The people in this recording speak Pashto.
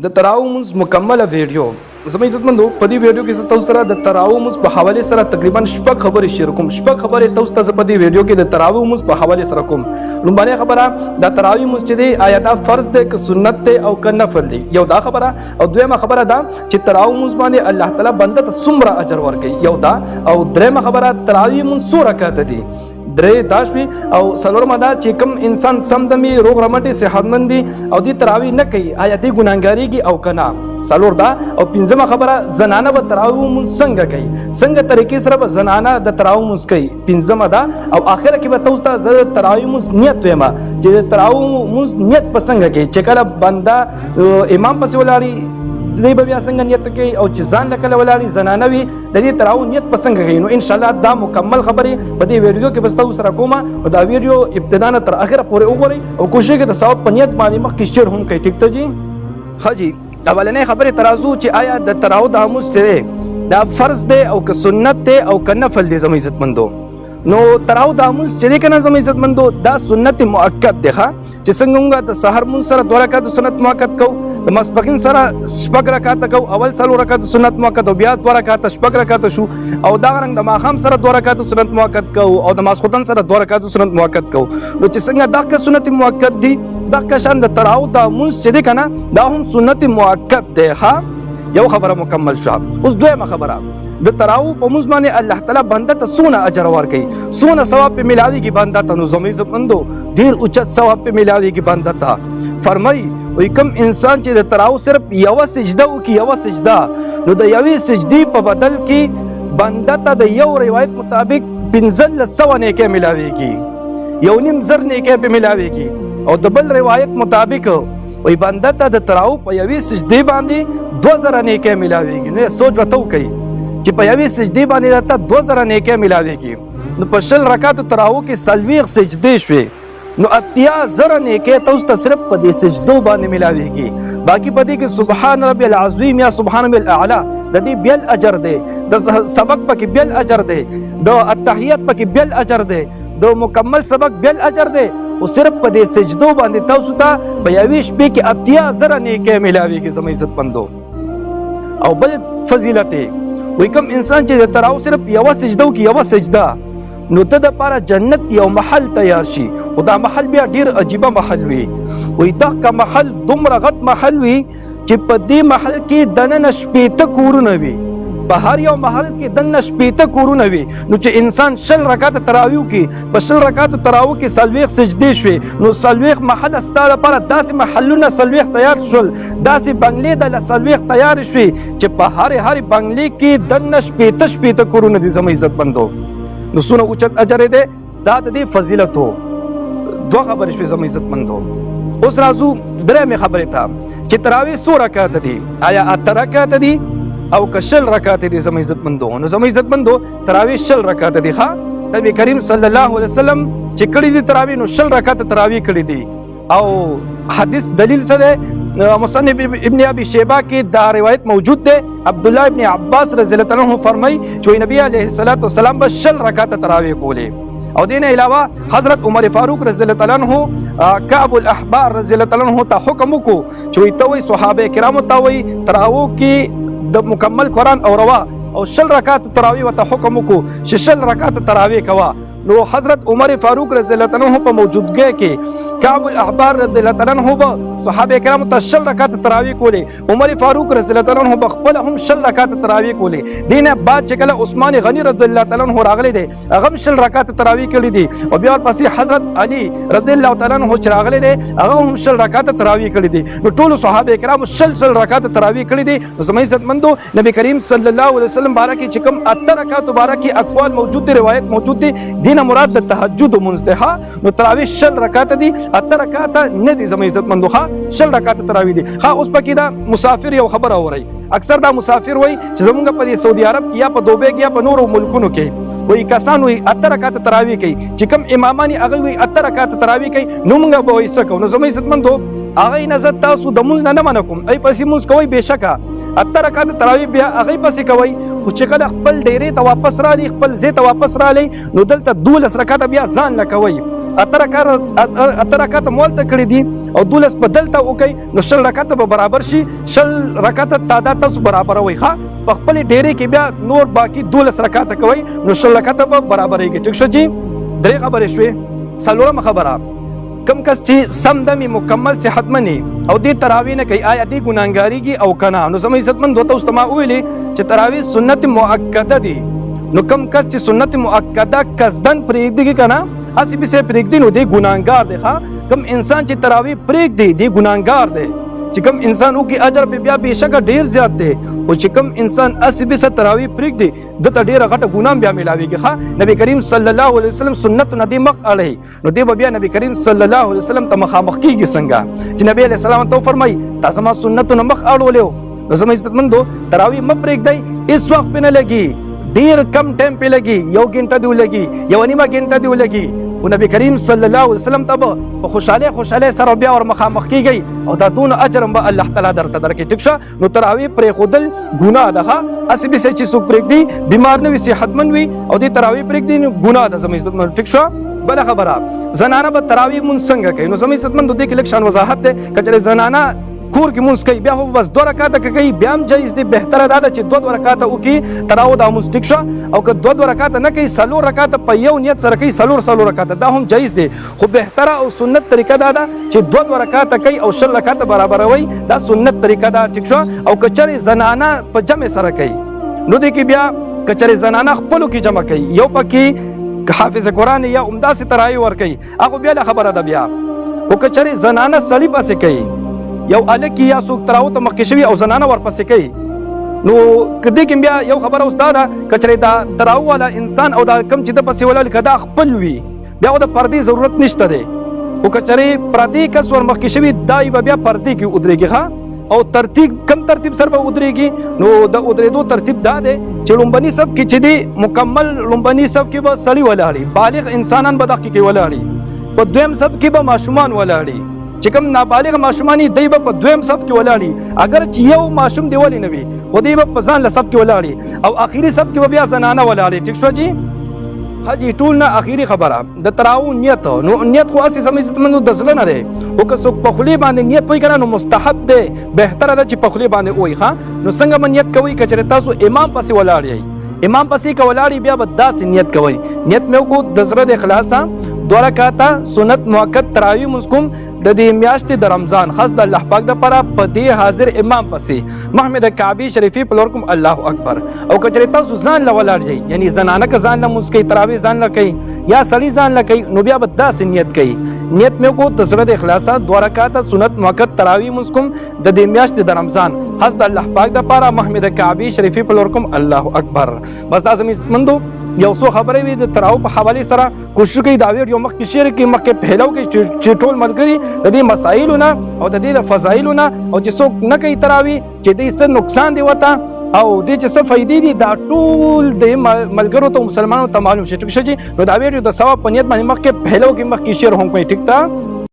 د تراوح مکمله ویډیو زما عزتمندو په دې ویډیو کې تاسو سره د تراوح په حواله سره تقریبا شپږ خبرې شیر کوم. شپږ خبرې تاسو ته په دې ویډیو کې د تراوح په حواله سره کوم. لومړنۍ خبره د تراوح چې دی آیا دا فرض دی که سنت دی او که نفل دی، یو دا خبره. او دویمه خبره دا چې تراوح باندې الله تعالی بنده ته څومره اجر ورکوي، یو دا. او دریمه خبره تراوح څو رکعات دي، درې داشوي. او څلورمه دا چې کوم انسان سمدمي روغ رمټي صحتمند دي او دې تراویح نه کوي آیا دې ګناهګاریږي او کنه، څلور دا. او پنځمه خبره زنانه به تراویح څنګه کوي، څنګه طریقې سره به زنانه د تراویح کوي، پنځمه دا. او اخره کې به تاسو ته د تراویح نیت وایم چې د تراویح نیت په څنګه کوي، چې کله بنده امام پسې ولاړي دې به بیا څنګه نیت کوي، او چې ځان لکه ولاړي زنانه وي د دې تراویح نیت په څنګه کوي. نو ان شاء الله دا مکمل خبرې په دې ویډیو کې بس تاسو سره کومه. او دا ویډیو ابتدا نه تر اخره پورې وګورئ او کوشش وکړئ د ثواب په نیت باندې مخکې شیر هم کوي. ټیک ته جی؟ ها جی، اولنې خبرې ترازو چې آیا د تراویح د اموز چې دا فرض دی او که سنت دی او که نفل دی. زما عزتمندو نو تراویح د اموز چې دی کنه زما عزتمندو دا سنت مؤکد دی ښه، چې څنګه د سحر مون سره 2 رکعات سنت مؤکد کو، د ماسپښین سره 6 رکعات کو، اول 4 رکعات سنت مؤکد او بیا 2 رکعات 6 رکعات شو. او دا رنګ د ماخام سره 2 رکعات سنت مؤکد کو او د ماسخوتن سره 2 رکعات سنت مؤکد کو. نو چې څنګه دا سنت مؤکد دي دا شان د تراویح د اموز چې دی کنه دا هم سنت مؤکد دی ها. یو خبره مکمل شو. اوس دویمه خبره د تراویح په موږ باندې الله تعالی بنده ته څونه اجر ورکوي، څونه ثواب په ملاويږي بنده ته. نو زموږ عزتمندو ډیر اوچت ثواب په ملاويږي بنده ته. فرمایي وای کوم انسان چې د تراویح صرف یو سجده وکي، یو سجده، نو د یوې سجدې په بدل کې بنده ته د یو روایت مطابق 1500 نیکه ملاويږي، 1.5 زر نیکه په ملاويږي. او د بل روایت مطابق وای بنده ته د تراویح په یوې سجدې باندې 2000 نیکه ملاويږي. نو سوچ وته کوي چې په یوې سجدې باندې ته 2000 نیکه ملاويږي. نو په 60 رکعات تراویح کې 40 سجدې شوي، نو 80,000 نیکه تاسو ته صرف په دې سجدو باندې ملاويږي. باقي په دې کې سبحان ربي العظیم یا سبحان ربي الاعلى د دې بیل اجر دی، د سبق پکې بیل اجر دی، د التحیات پکې بیل اجر دی، د مکمل سبق بیل اجر دی. او صرف په دې سجدو باندې تاسو ته په یوې شپې کې 80,000 نیکه ملاويږي. زموږ عزت مندو او بل فضیلت وي کوم انسان چې د تراویح صرف یو سجده وکي، یو سجده، نو ته د پاره جنت یو محل تیار شي. او دا محل بیا ډیر عجیبه محل وي. وي دا که محل دومره غټ محل وي چې په دې محل کې دننه 80 کورونه وي، په هر یو محل کې دننه 80 کورونه وي. نو چې انسان 60 رکعات تراویح کې په 60 رکعات تراویح کې 40 سجدې شوي، نو 40 محل ستاره لپاره داسې محلونه 40 تیار شول، داسې بنگلې د 40 تیار شوي چې په هر بنگلې کې دننه 80 کورونه دي. زموږ عزت بندو نو څونه اوچت اجر دی دا د دې فضیلت وو. دوه خبرې شوې زموږ عزت مندو. اوس راځو درېمې خبرې ته چې تراویح څو رکعات دي، آیا 8 رکعات دي او که 60 رکعات دي. زموږ عزت مندو نو زموږ عزت مندو تراویح 60 رکعات دي ښه. نبی کریم صلی الله علیه وسلم چې کړي دي تراویح نو 60 رکعات تراویح کړي دي. او حدیث دلیل څه دی؟ مصنف ابن ابي شيبه کې دا روایت موجود دی. عبد الله ابن عباس رضی الله عنه فرمای چې نبی علیه الصلاۃ والسلام به 60 رکعات تراویح کولې. او دین علاوه حضرت عمر فاروق رضی الله عنه کعب الاحبار رضی الله عنه ته حکم وکړو چې ته وي صحابه کرامو ته وي تراویح کې د مکمل قران او روا او 60 رکعات تراویح ته حکم وکړو چې 60 رکعات تراویح کوا. نو حضرت عمر فاروق رضی الله عنه په موجودګۍ کې کعب الاحبار رضی الله عنه به صحابه کرامو ته 60 رکعات تراویح کولې. عمر فاروق رضی الله عنه به خپل هم 60 رکعات تراویح کولې. دینه بعد چې کله عثمان غنی رضی الله عنه راغلی دی هغه 60 رکعات تراویح کړې دي. او بیا ورپسې حضرت علي رضی الله عنه چې راغلی دی هغه هم 60 رکعات تراویح کړې دي. نو ټول صحابه کرامو 60 رکعات تراویح کړې دي. زموږ عزت مندو نبی کریم صلی الله علیه وسلم بارک چې کوم 8 رکعات بارک اقوال موجود دي، روایت موجود دي. دینه مراد د تهجد منځ. نو تراویح 60 رکعات دي، 8 رکعات نه دي. زموږ عزت مندو ښه 60 رکعات تراویح دي. اوس پکې دا مسافر یو خبر اوري، اکثر دا مسافر وای چې زمونږ په سعودي عرب کې یا په دوبه کې یا په نورو ملکونو کې وای کسان وای 8 رکعات تراویح کوي، چې کوم امامان هغه وای 8 رکعات تراویح کوي. نو موږ به وای سکو. نو زموږ عزت مندو هغه نظر تاسو د مونږ نه منع کوم، ای پسې مونږ کوي بهشکه 8 رکعات تراویح بیا هغه پسې کوي. خو چې کله خپل ډیرې ته واپس رالی، خپل ځای ته واپس رالی، نو دلته 12 رکعات بیا ځان لکوي اته رکعاته مولته کړي دي او 12 په دلته وکي نو 10 رکعاته به برابر شي 10 رکعاته تعداد تاسو برابر وي ښا په خپل ډېرې کې بیا نور باقي 12 رکعاته کوي نو 10 رکعاته به برابرېږي ټیک شو جی درې خبرې شوې څلورمه خبره کم کس چې سم دمي مکمل صحتمني او دې تراویح نه کوي آیا دې ګناهګاریږي او کنه نو زموږ عزتمن دوته اوس ما ویلي چې تراویح سنت مؤکده دي نو کم کس چې سنت مؤکده قصدن پرېږدي کنه اسی به سه پرېږدي نو دې ګناهګار دی ښا کم انسان چې تراویح پرېږدي دې ګناهګار دی چې کم انسان او کې اجر په بیا بهشکه ډیر زیات دی او چې کم انسان اسی به سه تراویح پرېږدي دته ډیره غټه ګناه بیا ملاويږي ښا نبی کریم صلی الله علیه وسلم سنت نه دی مخ اړي نو دی بیا نبی کریم صلی الله علیه وسلم ته مخامخ کیږي څنګه چې نبی علیہ السلام ته فرمایي تاسو ما سنت نه مخ اړولیو نو زما عزتمندو تراویح م پرېږدي اس وخت په نه لګي ډیر کم ټایم په لګي 1 غنټه دی ولګي 1 نیمه غنټه دی ولګي او نبی کریم صلی الله علیه وسلم ته په خوشاله سره بیا ور مخامخ کیږي او دا دون اجر به الله تعالی درته درکړي ټیک شه نو تراویح پرې خودل ګناه ده اسی به چې څوک پرېږدي بیمار نه وي صحتمند وي او دې تراویح پرېږدي نو ګناه ده زموږ عزتمن ټیک شه بل خبره زنانه به تراویح مونږ څنګه کوي نو زموږ عزتمن د دې کې لږ شان وضاحت ده کچره زنانه کور کې مونږ کوي بیا خو بس 2 رکعاته کوي بیا هم جایز دي بهتره ده چې 2 رکعاته وکي تراو د مونږ ټیک شه او که 2 رکعاته نه کوي 4 رکعاته په یو نیت سره کوي 4 رکعاته دا هم جایز دي خو بهتره او سنت طریقه ده چې 2 رکعاته کوي او 10 رکعاته برابروي دا سنت طریقه ده ټیک شه او کچره زنانه په جمع سره کوي نو دې کې بیا کچره زنانه خپلو کې جمع کوي یو پکې حافظ قرآن یا عمده سي تراویح ور کوي هغه بیا خبره ده بیا او کچره زنانه صلیب پسې کوي یو الکی یا څوک تراو ته مخکې شوي او زنانه ورپسې کوي نو کدی کې بیا یو خبره اوس دا ده کچره دا تراو والا انسان او دا کم چې د پسې ولاړ کدا خپل وي بیا د پردي ضرورت نشته دی او کچره پردي کس ور مخکې شوي دای بیا پردي کې ودرېږي ښا او ترتیب سره به ودرېږي نو د ودرېدو ترتیب دا دی چې لومبني سب کې چې دی مکمل لومبني سب کې به سړی ولاړي بالغ انسانان به دغه کې ولاړي په دویم سب کې به ماشومان ولاړي چې کوم نابالغ ماشومان دی په دویم صف کې ولاړي اگر چې یو ماشوم دی ولې نه وي خو دی په ځان له صف کې ولاړي او اخیری صف کې بیا زنانه ولاړي ټیک شو جی حجی ټول نه اخیری خبره د تراو نیت نو نیت خو اسی سمې ستمنو د ځل نه دی او که څوک په خلی باندې نیت وای کنه نو مستحب دی بهتره ده چې په خلی باندې وای ښا نو څنګه من نیت کوي کچره تاسو امام پسې ولاړی امام پسې کولاړي بیا به داسې نیت کوي نیت مې کو د زړه د اخلاصا 2 رکعاته سنت مؤکد تراویح مسکم د دې میاشتې د رمضان خاص د الله پاک د لپاره په دې حاضر امام پسې محمد کعبی شریفی په لور کوم الله اکبر او کچره تاسو ځان له ولاړ یعنی زنانه که ځان له مسکی تراویح ځان له کوي یا سړی ځان له کوي نو بیا به داسې نیت کوي نیت مې کو د زړه د اخلاصا 2 رکعاته سنت مؤکد تراویح مسکم د دې میاشتې د رمضان خاص د الله پاک د لپاره محمد کعبی شریفی په لور کوم الله اکبر بس دا زموږ مندو یو څو خبرې وي د تراو په حواله سره کوشش کوي دا ویډیو مخکې شیر کې مخکې پهلو کې چې ټول ملګری د دې مسایلونه او د دې فضایلونه او چې څوک نه کوي تراوی چې دې څه نقصان دی وته او دې چې څه فائدې دي دا ټول د ملګرو ته مسلمانانو ته معلوم شي ټیک شي نو دا ویډیو د ثواب په نیت باندې مخکې پهلو کې مخکې شیر هم کوي ټیک تا